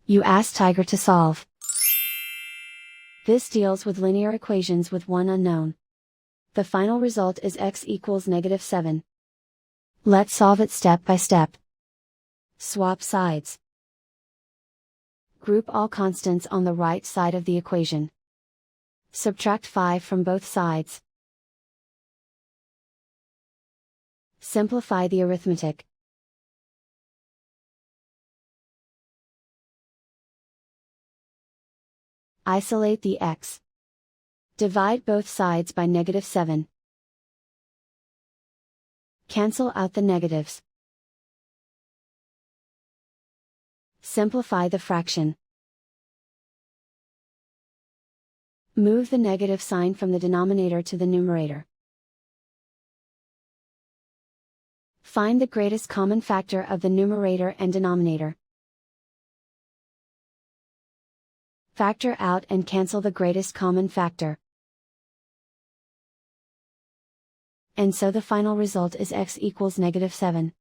You ask Tiger to solve. This deals with linear equations with one unknown. The final result is x equals -7. Let's solve it step by step. Swap sides. Group all constants on the right side of the equation. Subtract 5 from both sides. Simplify the arithmetic. Isolate the x. Divide both sides by -7. Cancel out the negatives. Simplify the fraction. Move the negative sign from the denominator to the numerator. Find the greatest common factor of the numerator and denominator. Factor out and cancel the greatest common factor. And so the final result is x equals -7.